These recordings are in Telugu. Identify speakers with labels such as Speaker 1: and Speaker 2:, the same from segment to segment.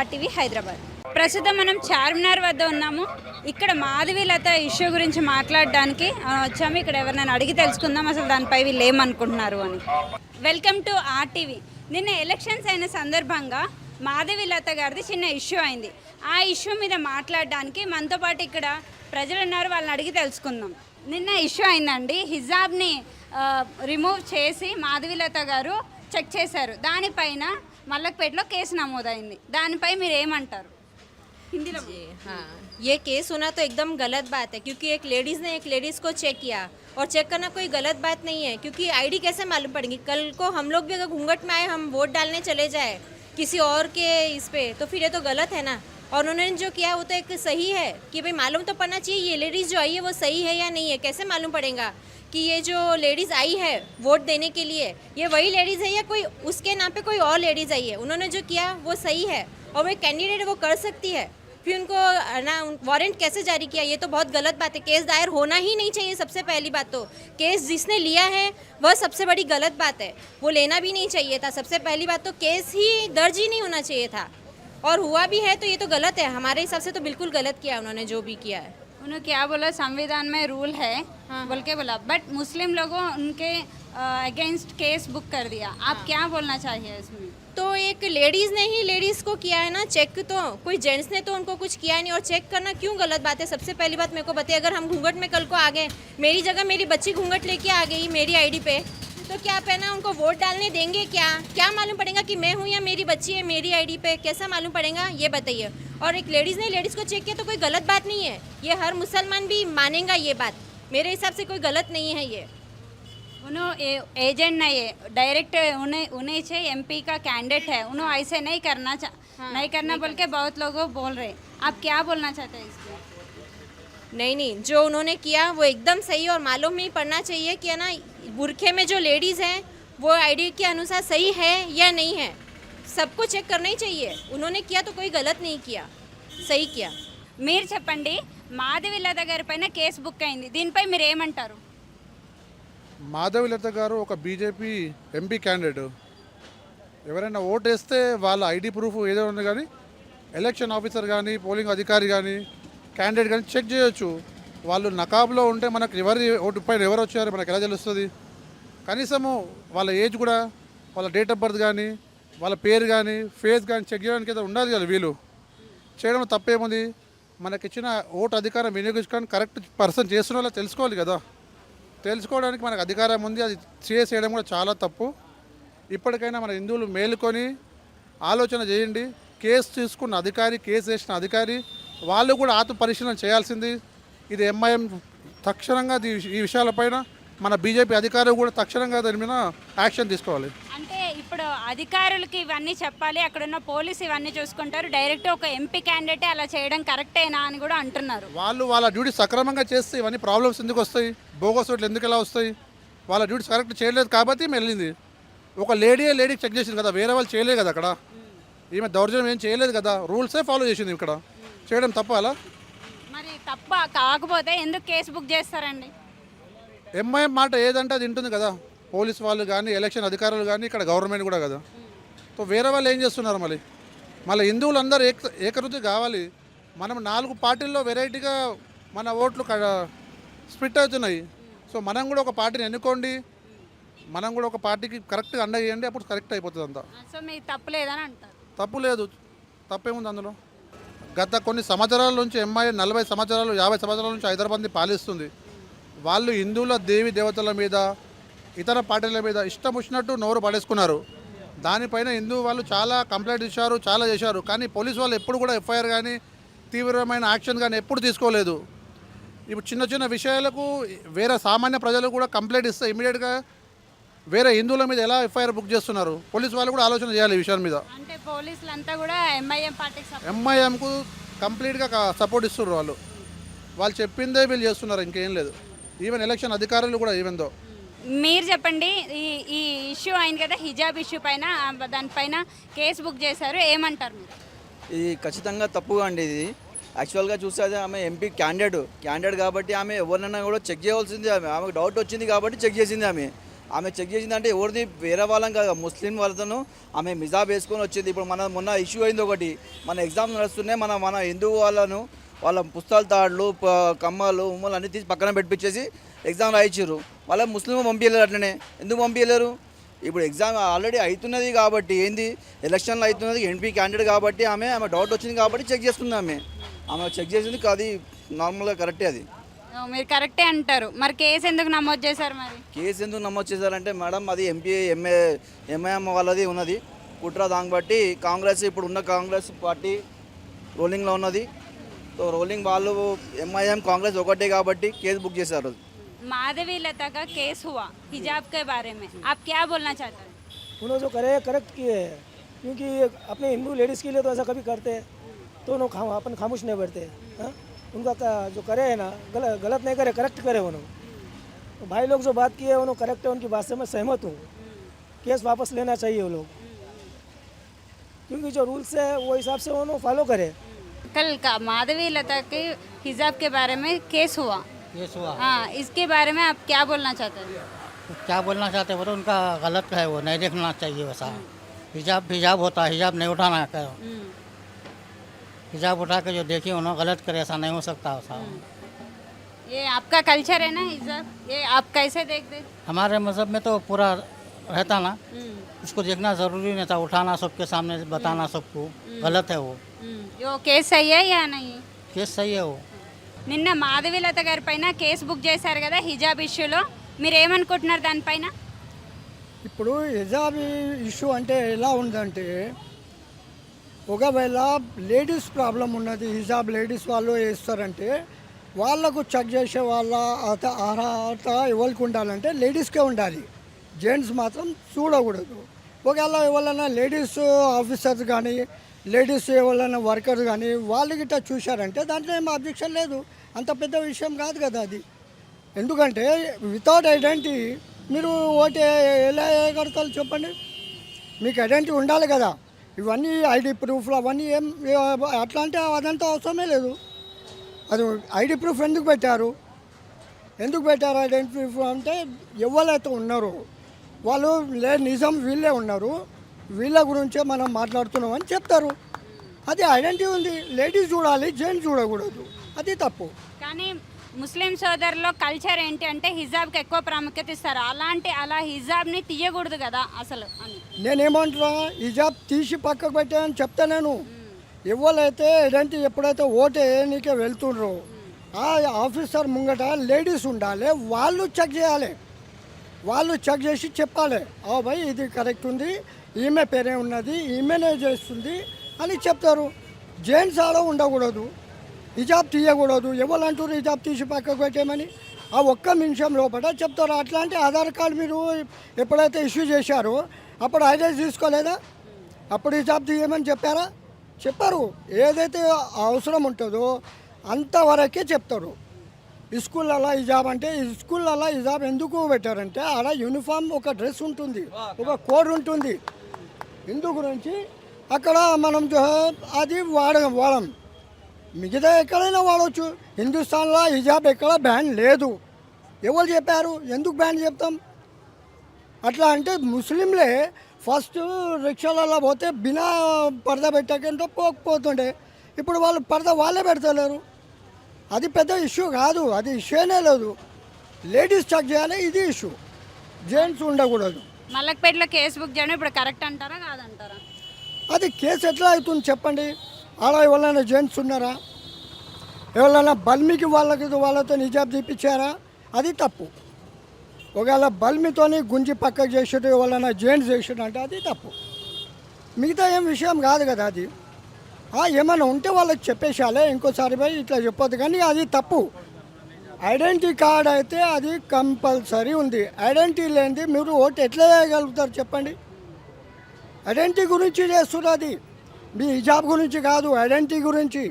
Speaker 1: ఆర్టీవీ హైదరాబాద్. ప్రస్తుతం మనం చార్మినార్ వద్ద ఉన్నాము. ఇక్కడ మాధవీలత ఇష్యూ గురించి మాట్లాడడానికి వచ్చాము. ఇక్కడ ఎవరినైనా అడిగి తెలుసుకుందాం అసలు దానిపై వీళ్ళు ఏమనుకుంటున్నారు అని. Welcome to RTV. నిన్న ఎలక్షన్స్ అయిన సందర్భంగా మాధవీలత గారిది చిన్న ఇష్యూ అయింది. ఆ ఇష్యూ మీద మాట్లాడడానికి మనతో పాటు ఇక్కడ ప్రజలు ఉన్నారు, వాళ్ళని అడిగి తెలుసుకుందాం. నిన్న ఇష్యూ అయిందండి, హిజాబ్ని రిమూవ్ చేసి మాధవీలత గారు చెక్ చేశారు. దానిపైన మల్లక్పేటలో కేసు నమోదైంది. దానిపై మీరు ఏమంటారు? हिंदी में?
Speaker 2: हाँ, ये केस होना तो एकदम गलत बात है क्योंकि एक लेडीज़ को चेक किया और चेक करना कोई गलत बात नहीं है क्योंकि आईडी कैसे मालूम पड़ेगी? कल को हम लोग भी अगर घूंघट में आए, हम वोट डालने चले जाए किसी और के इस पे, तो फिर ये तो गलत है ना। और उन्होंने जो किया वो तो एक सही है कि भाई मालूम तो पड़ना चाहिए ये लेडीज़ जो आई है वो सही है या नहीं है। कैसे मालूम पड़ेगा कि ये जो लेडीज़ आई है वोट देने के लिए ये वही लेडीज़ है या कोई उसके नाम पे कोई और लेडीज़ आई है? उन्होंने जो किया वो सही है और वो कैंडिडेट वो कर सकती है, फिर उनको ना वारंट कैसे जारी किया? ये तो बहुत गलत बात है। केस दायर होना ही नहीं चाहिए। सबसे पहली बात तो केस जिसने लिया है वह सबसे बड़ी गलत बात है, वो लेना भी नहीं चाहिए था। सबसे पहली बात तो केस ही दर्ज ही नहीं होना चाहिए था, और हुआ भी है तो ये तो गलत है। हमारे हिसाब से तो बिल्कुल गलत किया उन्होंने जो भी किया है।
Speaker 1: उन्होंने क्या बोला, संविधान में रूल है बोल के बोला, बट मुस्लिम लोगों उनके अगेंस्ट केस बुक कर दिया। आप क्या बोलना चाहिए इसमें?
Speaker 2: तो एक लेडीज़ ने ही लेडीज़ को किया है ना चेक, तो कोई जेंट्स ने तो उनको कुछ किया नहीं। और चेक करना क्यों गलत बात है? सबसे पहली बात मेरे को बताइए, अगर हम घूंघट में कल को आ गए, मेरी जगह मेरी बच्ची घूंघट लेके आ गई मेरी आईडी पे, तो क्या पहना उनको वोट डालने देंगे? क्या मालूम पड़ेगा कि मैं हूँ या मेरी बच्ची है मेरी आईडी पे? कैसा मालूम पड़ेगा ये बताइए। और एक लेडीज़ ने लेडीज़ को चेक किया तो कोई गलत बात नहीं है, ये हर मुसलमान भी मानेगा ये बात। मेरे हिसाब से कोई गलत नहीं है ये।
Speaker 1: उन्होंने एजेंट नहीं है, डायरेक्ट उन्हें से एमपी का कैंडिडेट है, उन्होंने ऐसे नहीं करना नहीं करना बोल के बहुत लोग बोल रहे। आप क्या बोलना चाहते हैं इसको?
Speaker 2: नहीं, जो उन्होंने किया वो एकदम सही और मालूम ही पड़ना चाहिए कि है ना बुरखे में जो लेडीज़ हैं वो आईडी के अनुसार सही है या नहीं है, सबको चेक करना ही चाहिए। उन्होंने किया तो कोई गलत नहीं किया, सही किया।
Speaker 1: మీరు చెప్పండి, మాధవీలత గారి పైన కేసు బుక్ అయింది, దీనిపై మీరు ఏమంటారు?
Speaker 3: మాధవీలత గారు ఒక బీజేపీ ఎంపీ క్యాండిడేట్. ఎవరైనా ఓటేస్తే వాళ్ళ ఐడి ప్రూఫ్ ఏదో ఉంది, కానీ ఎలక్షన్ ఆఫీసర్ కానీ పోలింగ్ అధికారి కానీ క్యాండిడేట్ కానీ చెక్ చేయొచ్చు. వాళ్ళు నకాబ్లో ఉంటే మనకు ఎవరి ఓటు పైన ఎవరు వచ్చారో మనకు ఎలా తెలుస్తుంది? కనీసము వాళ్ళ ఏజ్ కూడా, వాళ్ళ డేట్ ఆఫ్ బర్త్ కానీ వాళ్ళ పేరు కానీ ఫేస్ కానీ చెక్ చేయడానికి అయితే ఉండాలి కదా. వీళ్ళు చేయడం తప్పేముంది? మనకిచ్చిన ఓటు అధికారం వినియోగించుకొని కరెక్ట్ పర్సన్ చేస్తున్నా తెలుసుకోవాలి కదా. తెలుసుకోవడానికి మనకు అధికారం ఉంది, అది చేయడం కూడా చాలా తప్పు. ఇప్పటికైనా మన హిందువులు మేలుకొని ఆలోచన చేయండి. కేసు తీసుకున్న అధికారి, కేసు వేసిన అధికారి వాళ్ళు కూడా ఆత్మ పరిశీలన చేయాల్సింది. ఇది ఎంఐఎం తక్షణంగా ఈ విషయాలపైన మన బీజేపీ అధికారులు కూడా తక్షణంగా దాని మీద యాక్షన్ తీసుకోవాలి.
Speaker 1: అంటే ఇప్పుడు అధికారులకి ఇవన్నీ చెప్పాలి, అక్కడున్న పోలీసు ఇవన్నీ చూసుకుంటారు, డైరెక్ట్ ఒక ఎంపీ క్యాండిడేట్ అలా చేయడం కరెక్టేనా అని కూడా అంటున్నారు.
Speaker 3: వాళ్ళు వాళ్ళ డ్యూటీ సక్రమంగా చేస్తే ఇవన్నీ ప్రాబ్లమ్స్ ఎందుకు వస్తాయి? బోగస్ ఓట్లు ఎందుకు ఎలా వస్తాయి? వాళ్ళ డ్యూటీ కరెక్ట్ చేయలేదు కాబట్టి వెళ్ళింది. ఒక లేడీకి చెక్ చేసింది కదా, వేరే వాళ్ళు చేయలేదు కదా. అక్కడ ఈమె దౌర్జన్యం ఏం చేయలేదు కదా, రూల్సే ఫాలో చేసింది. ఇక్కడ చేయడం తప్ప అలా
Speaker 1: మరి తప్ప కాకపోతే ఎందుకు కేసు బుక్ చేస్తారండి?
Speaker 3: ఎంఐఎం మాట ఏదంటే అది వింటుంది కదా, పోలీస్ వాళ్ళు కానీ ఎలక్షన్ అధికారులు కానీ ఇక్కడ గవర్నమెంట్ కూడా కదా. సో వేరే వాళ్ళు ఏం చేస్తున్నారు? మళ్ళీ హిందువులందరూ ఏకరుతి కావాలి. మనం 4 పార్టీల్లో వెరైటీగా మన ఓట్లు స్ప్లిట్ అవుతున్నాయి. సో మనం కూడా ఒక పార్టీని ఎన్నుకోండి, మనం కూడా ఒక పార్టీకి కరెక్ట్గా అండ చేయండి, అప్పుడు కరెక్ట్ అయిపోతుంది అంతా.
Speaker 1: సో మీకు తప్పు లేదని అంటారు?
Speaker 3: తప్పు లేదు, తప్పేముంది అందులో? గత కొన్ని సంవత్సరాల నుంచి ఎంఐ 40 సంవత్సరాలు 50 సంవత్సరాల నుంచి హైదరాబాద్ని పాలిస్తుంది. వాళ్ళు హిందువుల దేవి దేవతల మీద ఇతర పార్టీల మీద ఇష్టం వచ్చినట్టు నోరు పడేసుకున్నారు. దానిపైన హిందూ వాళ్ళు చాలా కంప్లైంట్ ఇచ్చారు, చాలా చేశారు. కానీ పోలీసు వాళ్ళు ఎప్పుడు కూడా ఎఫ్ఐఆర్ కానీ తీవ్రమైన యాక్షన్ కానీ ఎప్పుడు తీసుకోలేదు. ఇప్పుడు చిన్న చిన్న విషయాలకు వేరే సామాన్య ప్రజలు కూడా కంప్లైంట్ ఇస్తే ఇమీడియట్గా వేరే హిందువుల మీద ఎలా ఎఫ్ఐఆర్ బుక్ చేస్తున్నారు? పోలీసు వాళ్ళు కూడా ఆలోచన చేయాలి ఈ విషయం మీద.
Speaker 1: అంటే పోలీసులంతా కూడా ఎంఐఎం పార్టీకి
Speaker 3: ఎంఐఎంకు కంప్లీట్గా సపోర్ట్ ఇస్తున్నారు. వాళ్ళు చెప్పిందే వీళ్ళు చేస్తున్నారు, ఇంకేం లేదు. ఈవెన్ ఎలక్షన్ అధికారులు కూడా ఈవెందో.
Speaker 1: మీరు చెప్పండి, ఈ ఇష్యూ అయింది కదా హిజాబ్ ఇష్యూ పైన, దానిపైన కేసు బుక్ చేశారు, ఏమంటారు మీరు?
Speaker 4: ఇది ఖచ్చితంగా తప్పుగా అండి. ఇది యాక్చువల్గా చూస్తే ఆమె ఎంపీ క్యాండిడేట్ కాబట్టి ఆమె ఎవరినైనా కూడా చెక్ చేయవలసింది. ఆమెకు డౌట్ వచ్చింది కాబట్టి చెక్ చేసింది ఆమె. ఆమె చెక్ చేసిందంటే ఎవరిది వేరే వాళ్ళం కాదు, ముస్లిం వాళ్ళతోనూ ఆమె మిజాబ్ వేసుకొని వచ్చింది. ఇప్పుడు మొన్న ఇష్యూ అయింది ఒకటి, మన ఎగ్జామ్స్ నడుస్తున్నాయి, మన హిందూ వాళ్ళను వాళ్ళ పుస్తకాలు తాళ్ళు కమ్మలు ఉమ్మలు అన్నీ తీసి పక్కన పెట్టించేసి ఎగ్జామ్ రాయించారు. వాళ్ళ ముస్లిం పంపించలేరు, అట్లనే ఎందుకు పంపించలేరు? ఇప్పుడు ఎగ్జామ్ ఆల్రెడీ అవుతున్నది కాబట్టి, ఏంది ఎలక్షన్లో అవుతున్నది, ఎంపీ క్యాండిడేట్ కాబట్టి ఆమె డౌట్ వచ్చింది కాబట్టి చెక్ చేస్తుంది. ఆమె చెక్ చేసింది అది నార్మల్గా కరెక్టే. అది
Speaker 1: మీరు కరెక్టే అంటారు. మరి కేసు ఎందుకు నమోదు చేశారు? మరి
Speaker 4: కేసు ఎందుకు నమోదు చేశారంటే మేడం, అది ఎంఐఎం వాళ్ళది ఉన్నది కుట్ర. దాన్ని బట్టి కాంగ్రెస్, ఇప్పుడు ఉన్న కాంగ్రెస్ పార్టీ రోలింగ్లో ఉన్నది. సో రోలింగ్ వాళ్ళు ఎంఐఎం కాంగ్రెస్ ఒకటే కాబట్టి కేసు బుక్ చేశారు.
Speaker 1: माधवी लता का केस हुआ हिजाब के बारे में, आप क्या बोलना चाहते हैं?
Speaker 5: उन्होंने जो करे करेक्ट किए हैं, क्योंकि अपने हिंदू लेडीज़ के लिए तो ऐसा कभी करते हैं तो उन्होंने अपन खामोश नहीं बैठते। हाँ, उनका जो करे है ना, गलत नहीं करे, करेक्ट करे उन्होंने। तो भाई लोग जो बात किए उन्होंने करेक्ट है, उनकी बात से मैं सहमत हूँ। केस वापस लेना चाहिए वो लोग, क्योंकि जो रूल्स है वो हिसाब से उन्होंने फॉलो करे।
Speaker 1: कल का माधवी लता के हिजाब के बारे में केस हुआ, हाँ, इसके बारे में आप क्या बोलना चाहते हैं?
Speaker 6: क्या बोलना चाहते हैं? वो तो उनका गलत है, वो नहीं देखना चाहिए वैसा। हिजाब होता है, हिजाब नहीं उठाना है। हिजाब उठा के जो देखिए उन्होंने गलत करे, ऐसा नहीं हो सकता वैसा।
Speaker 1: ये आपका कल्चर है ना हिजाब, ये आप कैसे देखते?
Speaker 6: हमारे मज़हब में तो पूरा रहता ना, इसको देखना ज़रूरी नहीं था, उठाना सबके सामने बताना सबको गलत है वो।
Speaker 1: यो केस सही है या नहीं?
Speaker 6: केस सही है वो।
Speaker 1: నిన్న మాధవీలత గారి పైన కేసు బుక్ చేశారు కదా హిజాబ్ ఇష్యూలో, మీరు ఏమనుకుంటున్నారు దానిపైన?
Speaker 7: ఇప్పుడు హిజాబ్ ఇష్యూ అంటే ఎలా ఉందంటే, ఒకవేళ లేడీస్ ప్రాబ్లం ఉన్నది, హిజాబ్ లేడీస్ వాళ్ళు వేస్తారంటే వాళ్ళకు చెక్ చేసే వాళ్ళ అర్హత ఎవరికి ఉండాలంటే లేడీస్కే ఉండాలి, జెంట్స్ మాత్రం చూడకూడదు. ఒకవేళ ఎవరైనా లేడీస్ ఆఫీసర్స్ కానీ లేడీస్ ఎవరైనా వర్కర్స్ కానీ వాళ్ళు గిట్ట చూశారంటే దాంట్లో ఏం అబ్జెక్షన్ లేదు, అంత పెద్ద విషయం కాదు కదా అది. ఎందుకంటే వితౌట్ ఐడెంటిటీ మీరు ఓటు ఎలా వేయగలుగుతారు చెప్పండి? మీకు ఐడెంటిటీ ఉండాలి కదా. ఇవన్నీ ఐడి ప్రూఫ్లు అవన్నీ ఏం అట్లా అంటే అదంతా అవసరమే లేదు. అది ఐడి ప్రూఫ్ ఎందుకు పెట్టారు ఐడెంటిటీ ప్రూఫ్ అంటే ఎవరైతే ఉన్నారో వాళ్ళు నిజం వీళ్ళే ఉన్నారు, వీళ్ళ గురించే మనం మాట్లాడుతున్నామని చెప్తారు. అది ఐడెంటిటీ ఉంది, లేడీస్ చూడాలి, జెంట్స్ చూడకూడదు, అది తప్పు.
Speaker 1: కానీ ముస్లిం సోదరులో కల్చర్ ఏంటి అంటే హిజాబ్కి ఎక్కువ ప్రాముఖ్యత ఇస్తారు. అలా హిజాబ్ని తీయకూడదు కదా అసలు అని
Speaker 7: నేనేమంటున్నా, హిజాబ్ తీసి పక్కకు పెట్టానని చెప్తా. నేను ఎవరైతే ఐడెంటిటీ ఎప్పుడైతే ఓటు వేయనీకే వెళ్తుండ్రో ఆ ఆఫీసర్ ముంగట లేడీస్ ఉండాలి, వాళ్ళు చెక్ చేయాలి, వాళ్ళు చెక్ చేసి చెప్పాలి, భయ్ ఇది కరెక్ట్ ఉంది, ఈమె పేరే ఉన్నది, ఈమెనే చేస్తుంది అని చెప్తారు. జెంట్స్ ఆడ ఉండకూడదు, హిజాబ్ తీయకూడదు. ఎవరు అంటారు హిజాబ్ తీసి పక్కకు పెట్టేమని? ఆ ఒక్క నిమిషం లోపల చెప్తారు. అట్లాంటి ఆధార్ కార్డు మీరు ఎప్పుడైతే ఇష్యూ చేశారో అప్పుడు ఐడెంటిటీ తీసుకోలేదా? అప్పుడు హిజాబ్ తీయమని చెప్పారు. ఏదైతే అవసరం ఉంటుందో అంతవరకే చెప్తారు. స్కూళ్ళల్లో హిజాబ్ అంటే స్కూళ్ళల్లో హిజాబ్ ఎందుకు పెట్టారంటే ఆడ యూనిఫామ్ ఒక డ్రెస్ ఉంటుంది, ఒక కోడ్ ఉంటుంది. ఇందు గురించి అక్కడ మనం అది వాడం మిగతా ఎక్కడైనా వాడవచ్చు. హిందుస్థాన్లో హిజాబ్ ఎక్కడ బ్యాన్ లేదు. ఎవరు చెప్పారు? ఎందుకు బ్యాన్ చెప్తాం? అట్లా అంటే ముస్లింలే ఫస్ట్ రిక్షాలలో పోతే బినా పరద పెట్టకంటే పోతుండే, ఇప్పుడు వాళ్ళు పరద వాళ్ళే పెడతలేరు. అది పెద్ద ఇష్యూ కాదు, అది ఇష్యూనే లేదు. లేడీస్ చెక్ చేయాలి, ఇది ఇష్యూ. జెంట్స్ ఉండకూడదు.
Speaker 1: మల్లక్పేటలో కేసు బుక్ చేయడం ఇప్పుడు కరెక్ట్ అంటారా కాదంటారా?
Speaker 7: అది కేసు ఎట్లా అవుతుంది చెప్పండి? ఆడ ఎవరైనా జెంట్స్ ఉన్నారా? ఎవరైనా బల్మికి వాళ్ళతో హిజాబ్ తీపిచ్చారా? అది తప్పు. ఒకవేళ బల్మితోని గుంజి పక్కకు చేసేట ఎవరైనా జెంట్స్ చేసేట అంటే అది తప్పు. మిగతా ఏం విషయం కాదు కదా అది. ఏమైనా ఉంటే వాళ్ళకి చెప్పేసాలే, ఇంకోసారి పోయి ఇట్లా చెప్పొద్దు, కానీ అది తప్పు. ఐడెంటిటీ కార్డ్ అయితే అది కంపల్సరీ ఉంది. ఐడెంటిటీ లేనిది మీరు ఓటు ఎట్లా వేయగలుగుతారు చెప్పండి? ఐడెంటిటీ గురించి చేస్తున్నారు, అది మీ హిజాబ్ గురించి కాదు, ఐడెంటిటీ గురించి.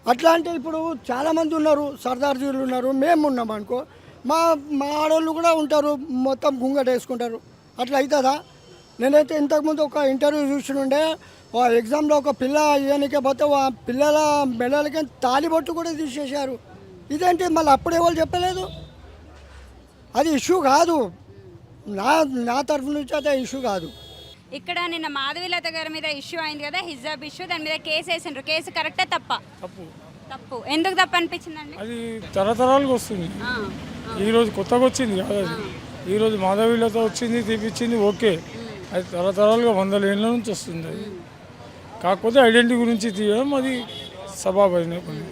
Speaker 7: అట్లా అంటే ఇప్పుడు చాలామంది ఉన్నారు, సర్దార్జీలు ఉన్నారు, మేము ఉన్నాం అనుకో, మా ఆడవాళ్ళు కూడా ఉంటారు, మొత్తం గుంగట వేసుకుంటారు. అట్లా అవుతుందా? నేనైతే ఇంతకుముందు ఒక ఇంటర్వ్యూ చూస్తుండే, ఎగ్జామ్లో ఒక పిల్ల ఇవ్వనికే పోతే ఆ పిల్లల మెడలకి తాలిబొట్టు కూడా తీసేశారు. ఇదేంటి మళ్ళీ అప్పుడు ఎవరు చెప్పలేదు? అది ఇష్యూ కాదు. నా నా తరఫు నుంచి అయితే ఇష్యూ కాదు.
Speaker 1: ఇక్కడ నిన్న మాధవీలత గారి మీద ఇష్యూ అయింది కదా, హిజాబ్ ఇష్యూ, దాని మీద కేసు వేసిండ్రు. కేసు కరెక్టే తప్ప?
Speaker 8: తప్పు.
Speaker 1: తప్పు. ఎందుకు తప్పు అనిపించిందండి?
Speaker 8: అది తరతరాలుగా వస్తుంది.
Speaker 1: ఆ,
Speaker 8: ఈరోజు కొత్తగా వచ్చింది కాదు అది. ఈరోజు మాధవీలతో వచ్చింది తీపిచ్చింది ఓకే, అది తరతరాలుగా వందల ఏళ్ళ నుంచి వస్తుంది అది. కాకపోతే ఐడెంటిటీ గురించి తీయడం అది సభాపైన పని.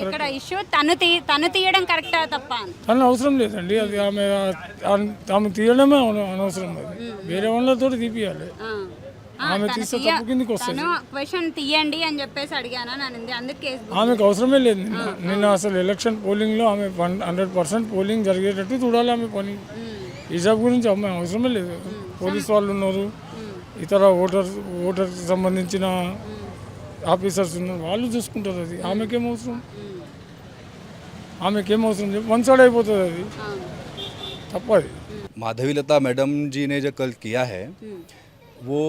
Speaker 1: ఇక్కడ ఇష్యూ తను తీయడం కరెక్టా తప్ప అని.
Speaker 8: తను అవసరం లేదండి, అది ఆమె తీయడమే అనవసరం. అది వేరే వాళ్ళతో తీపియాలి. ఆమె తీస్తే తప్పు కిందకి వస్తుంది.
Speaker 1: తను క్వశ్చన్ తీయండి అని చెప్పేసి అడిగాను అని, అందుకే కేసు బుక్
Speaker 8: ఆమెకు అవసరమే లేదు. నిన్న అసలు ఎలక్షన్ పోలింగ్లో ఆమె 100% పోలింగ్ జరిగేటట్టు చూడాలి ఆమె పని. హిజాబ్ గురించి ఆమె అవసరమే లేదు. పోలీస్ వాళ్ళు ఉన్నారు, ఇతర ఓటర్కి సంబంధించిన ఆఫీసర్స్ ఉన్నారు, వాళ్ళు చూసుకుంటారు. అది ఆమెకేం అవసరం చెప్పి వన్ సైడ్ అయిపోతుంది. అది తప్పది.
Speaker 9: माधवीलता मैडम जी ने जो कल किया है वो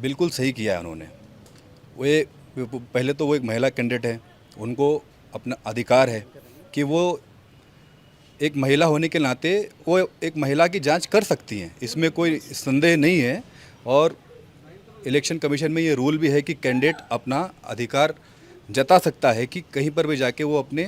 Speaker 9: बिल्कुल सही किया है उन्होंने। पहले तो वो एक महिला कैंडिडेट है, उनको अपना अधिकार है कि वो एक महिला होने के नाते वो एक महिला की जांच कर सकती हैं, इसमें कोई संदेह नहीं है। और इलेक्शन कमीशन में ये रूल भी है कि कैंडिडेट अपना अधिकार जता सकता है कि कहीं पर भी जाके वो अपने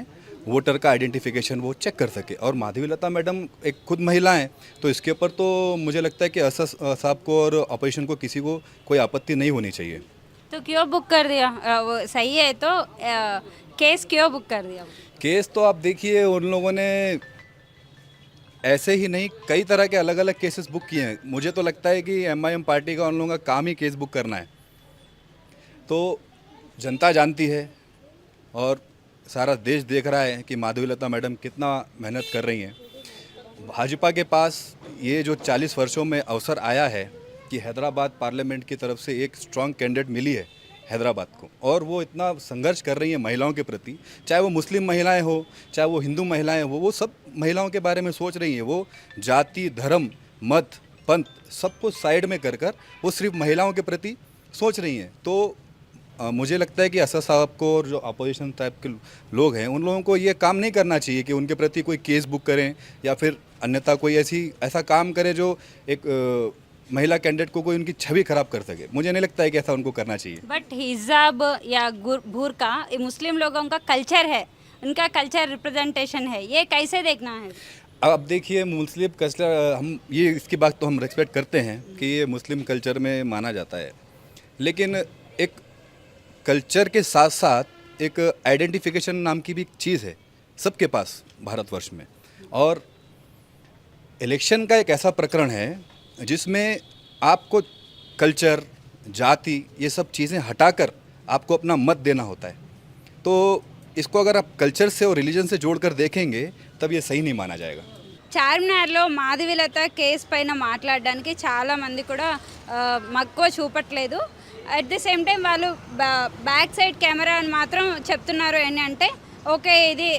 Speaker 9: वोटर का आइडेंटिफिकेशन वो चेक कर सके। और माधवीलता मैडम एक खुद महिला हैं, तो इसके ऊपर तो मुझे लगता है कि असद साहब को और अपोजिशन को किसी को कोई आपत्ति नहीं होनी चाहिए।
Speaker 1: तो क्यों बुक कर दिया? वो सही है तो केस क्यों बुक कर दिया?
Speaker 9: केस तो आप देखिए उन लोगों ने ऐसे ही नहीं, कई तरह के अलग अलग केसेस बुक किए हैं। मुझे तो लगता है कि MIM पार्टी का उन लोगों का काम ही केस बुक करना है। तो जनता जानती है और सारा देश देख रहा है कि माधवीलता मैडम कितना मेहनत कर रही हैं। भाजपा के पास ये जो 40 वर्षों में अवसर आया है कि हैदराबाद पार्लियामेंट की तरफ से एक स्ट्रांग कैंडिडेट मिली है हैदराबाद को, और वो इतना संघर्ष कर रही हैं महिलाओं के प्रति, चाहे वो मुस्लिम महिलाएं हो चाहे वो हिंदू महिलाएं हो, वो सब महिलाओं के बारे में सोच रही हैं। वो जाति धर्म मत पंथ सबको साइड में कर वो सिर्फ महिलाओं के प्रति सोच रही हैं। तो मुझे लगता है कि असद साहब को और जो अपोजिशन टाइप के लोग हैं उन लोगों को ये काम नहीं करना चाहिए कि उनके प्रति कोई केस बुक करें या फिर अन्यथा कोई ऐसा काम करे जो एक महिला कैंडिडेट को कोई उनकी छवि खराब कर सके। मुझे नहीं लगता है कि ऐसा उनको करना चाहिए।
Speaker 1: बट हिजाब या बुर्का ये मुस्लिम लोगों का कल्चर है, उनका कल्चर रिप्रेजेंटेशन है, ये कैसे देखना है?
Speaker 9: अब देखिए मुस्लिम कल्चर, हम ये इसकी बात तो हम रेस्पेक्ट करते हैं कि ये मुस्लिम कल्चर में माना जाता है, लेकिन एक कल्चर के साथ साथ एक आइडेंटिफिकेशन नाम की भी एक चीज़ है सबके पास भारतवर्ष में। और इलेक्शन का एक ऐसा प्रकरण है जिसमें आपको कल्चर जाति ये सब चीज़ें हटाकर आपको अपना मत देना होता है। तो इसको अगर आप कल्चर से और रिलीजन से जोड़कर देखेंगे तब ये सही नहीं माना जाएगा।
Speaker 1: చార్మినార్లో మాధవీలత కేసు పైన మాట్లాడడానికి చాలామంది కూడా మక్కువ చూపట్లేదు. అట్ ది సేమ్ టైం వాళ్ళు బ్యాక్ సైడ్ కెమెరా అని మాత్రం చెప్తున్నారు ఏంటంటే ఓకే ఇది